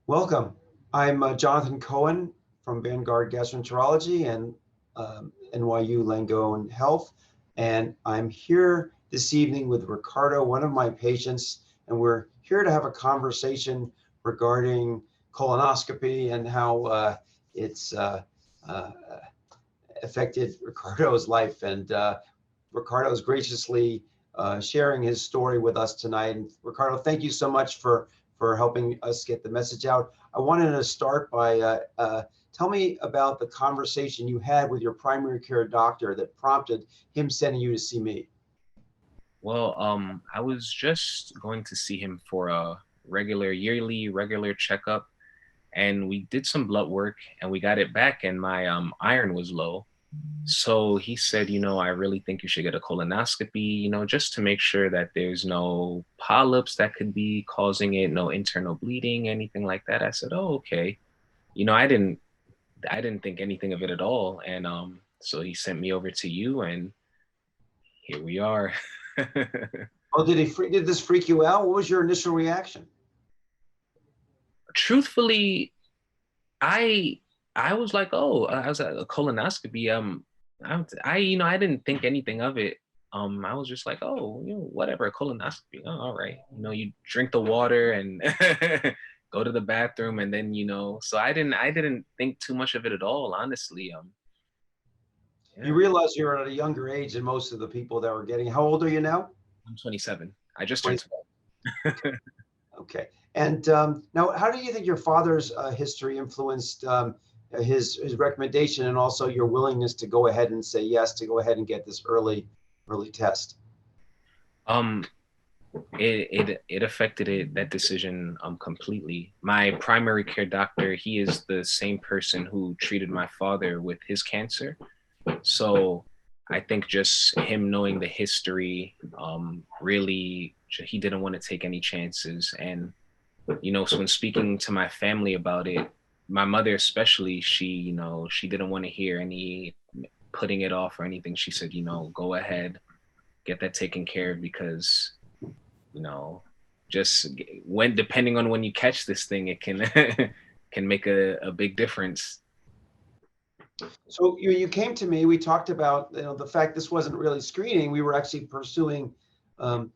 Welcome. I'm Jonathan Cohen from Vanguard Gastroenterology and NYU Langone Health, and I'm here this evening with Ricardo, one of my patients, and we're here to have a conversation regarding colonoscopy and how it's affected Ricardo's life. And Ricardo is graciously sharing his story with us tonight. And Ricardo, thank you so much for helping us get the message out. I wanted to start by tell me about the conversation you had with your primary care doctor that prompted him sending you to see me. Well, I was just going to see him for a regular checkup, and we did some blood work and we got it back, and my iron was low. So he said, I really think you should get a colonoscopy, just to make sure that there's no polyps that could be causing it, no internal bleeding, anything like that. I said, oh, okay. I didn't think anything of it at all. And so he sent me over to you, and here we are. Oh, did this freak you out? What was your initial reaction? Truthfully, I I was like, oh, I was at a colonoscopy. I didn't think anything of it. I was just like, oh, whatever, a colonoscopy. Oh, all right. You drink the water and go to the bathroom, and then So I didn't think too much of it at all, honestly. You Yeah, realize you're at a younger age than most of the people that were getting. How old are you now? I'm 27. I just 20. turned 12. Okay. And now, how do you think your father's history influenced his recommendation, and also your willingness to go ahead and say yes, to go ahead and get this early test? Um, it affected that decision completely. My primary care doctor, he is the same person who treated my father with his cancer. So I think just him knowing the history, really, he didn't want to take any chances. And so when speaking to my family about it, my mother especially, she didn't want to hear any putting it off or anything. She said, go ahead, get that taken care of, because you know just when depending on when you catch this thing, it can can make a big difference. So you came to me. We talked about the fact this wasn't really screening. We were actually pursuing um,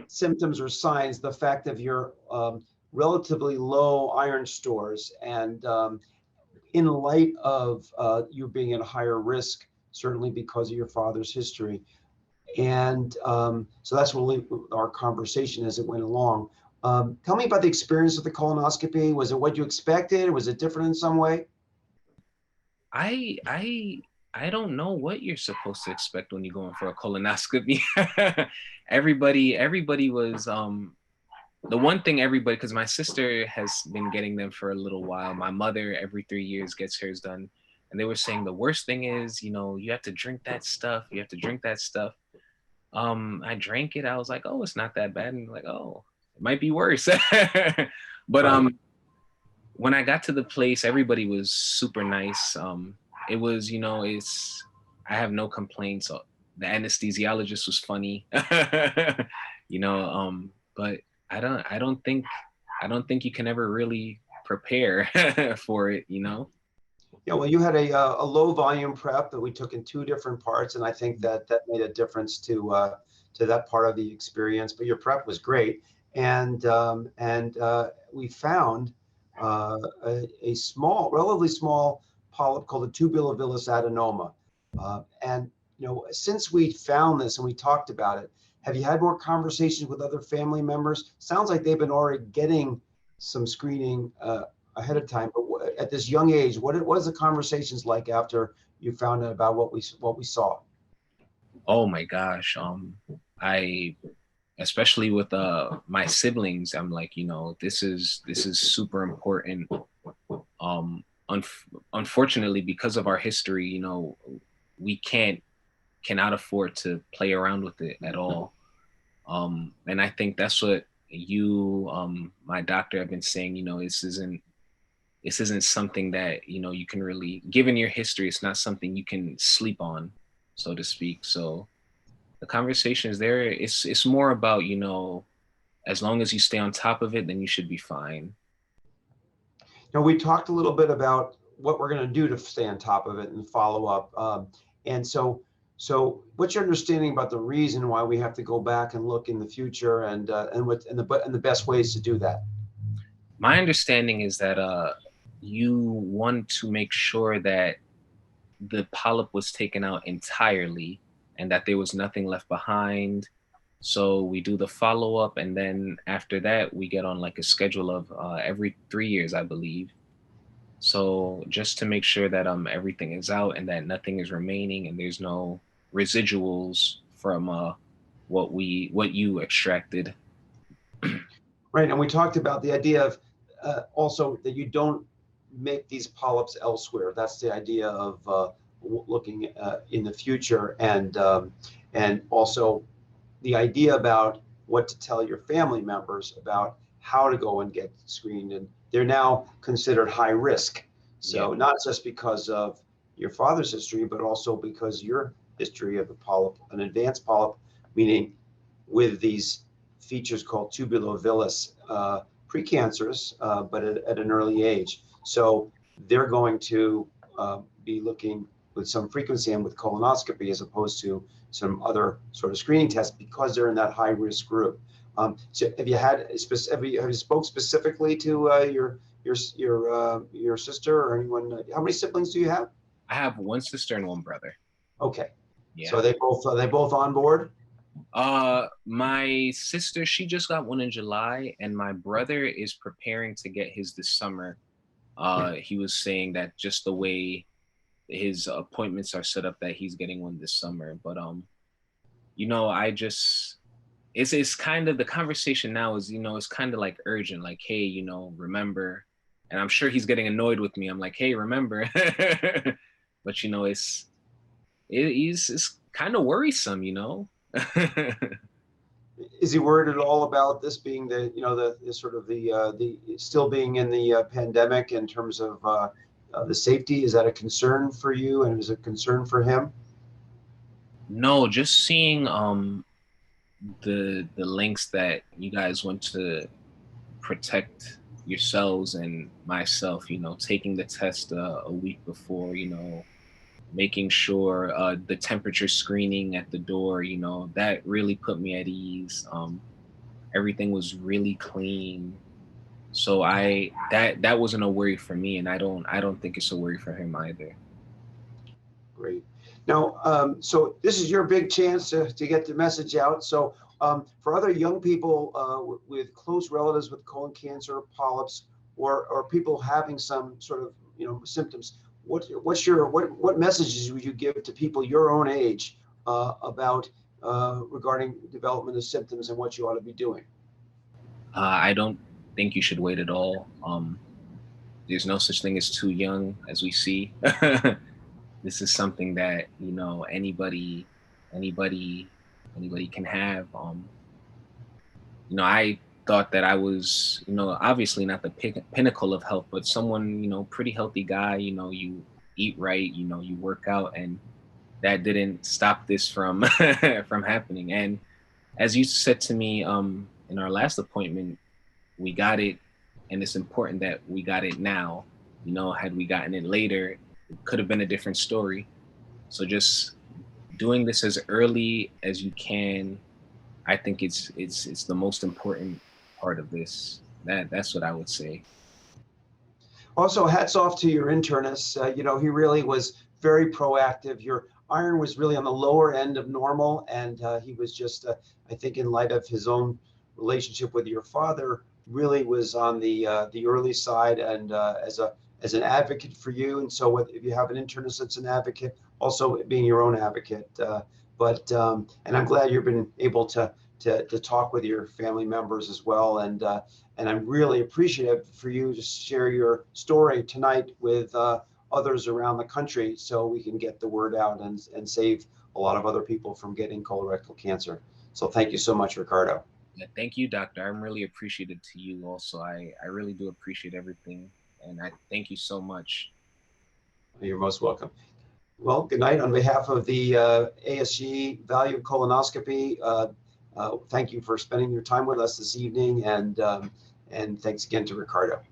symptoms or signs. The fact of your relatively low iron stores, and in light of you being at a higher risk, certainly because of your father's history. And so that's really our conversation as it went along. Tell me about the experience of the colonoscopy. Was it what you expected? Was it different in some way? I i i don't know what you're supposed to expect when you're going for a colonoscopy. Everybody was the one thing everybody, because my sister has been getting them for a little while. My mother every 3 years gets hers done, and they were saying the worst thing is, you have to drink that stuff, you have to drink that stuff. I drank it. I was like, oh, it's not that bad. And like, oh, it might be worse. But Right. when I got to the place, everybody was super nice. It was, I have no complaints. The anesthesiologist was funny. But I don't think you can ever really prepare for it. Yeah, well, you had a low volume prep that we took in two different parts, and I think that made a difference to that part of the experience. But your prep was great, and we found a small, relatively small polyp called a tubulovillus adenoma. And since we found this and we talked about it, have you had more conversations with other family members? Sounds like they've been already getting some screening ahead of time, but at this young age, what was the conversations like after you found out about what we saw? Oh my gosh. I especially with my siblings, I'm like, this is super important. Unfortunately, because of our history, we cannot afford to play around with it at all. And I think that's what my doctor, have been saying. This isn't something that you can really, given your history, it's not something you can sleep on, so to speak. So the conversation is there. It's more about, as long as you stay on top of it, then you should be fine. Now, we talked a little bit about what we're going to do to stay on top of it and follow up. And so what's your understanding about the reason why we have to go back and look in the future, and the best ways to do that? My understanding is that you want to make sure that the polyp was taken out entirely and that there was nothing left behind. So we do the follow up, and then after that, we get on like a schedule of every 3 years, I believe. So just to make sure that everything is out and that nothing is remaining and there's no residuals from what you extracted. Right, and we talked about the idea of also that you don't make these polyps elsewhere. That's the idea of looking in the future, and also the idea about what to tell your family members about how to go and get screened. And they're now considered high risk. So Yeah. not just because of your father's history, but also because your history of the polyp, an advanced polyp, meaning with these features called tubulovillus, precancerous, but at an early age. So they're going to be looking with some frequency and with colonoscopy, as opposed to some other sort of screening tests, because they're in that high risk group. So have you spoke specifically to your sister or anyone? How many siblings do you have? I have one sister and one brother. Okay. Yeah. So are they both on board? My sister, she just got one in July, and my brother is preparing to get his this summer. He was saying that just the way his appointments are set up, that he's getting one this summer. But I just it's kind of the conversation now is, it's kind of like urgent, like, hey, remember. And I'm sure he's getting annoyed with me. I'm like, hey, remember. But it's kind of worrisome. Is he worried at all about this being the sort of the still being in the pandemic in terms of the safety? Is that a concern for you, and is it a concern for him? No, just seeing the lengths that you guys went to protect yourselves and myself, taking the test a week before, making sure the temperature screening at the door, that really put me at ease. Everything was really clean. So that wasn't a worry for me, and I don't think it's a worry for him either. Great. Now, so this is your big chance to get the message out. So for other young people with close relatives with colon cancer, polyps, or people having some sort of symptoms, what messages would you give to people your own age about regarding development of symptoms and what you ought to be doing? I don't think you should wait at all. There's no such thing as too young, as we see. This is something that anybody can have. I thought that I was, obviously not the pinnacle of health, but someone, pretty healthy guy. You eat right, you work out, and that didn't stop this from from happening. And as you said to me in our last appointment, we got it, and it's important that we got it now. Had we gotten it later, it could have been a different story. So just doing this as early as you can, I think it's the most important part of this. That's what I would say. Also, hats off to your internist. He really was very proactive. Your iron was really on the lower end of normal, and he was just, I think, in light of his own relationship with your father, really was on the early side, and as an advocate for you. And so, if you have an internist that's an advocate, also being your own advocate. And I'm glad you've been able to talk with your family members as well. And I'm really appreciative for you to share your story tonight with others around the country, so we can get the word out and save a lot of other people from getting colorectal cancer. So thank you so much, Ricardo. Yeah, thank you, doctor. I'm really appreciative to you also. I really do appreciate everything, and I thank you so much. You're most welcome. Well, good night. On behalf of the ASG Value of Colonoscopy, thank you for spending your time with us this evening, and thanks again to Ricardo.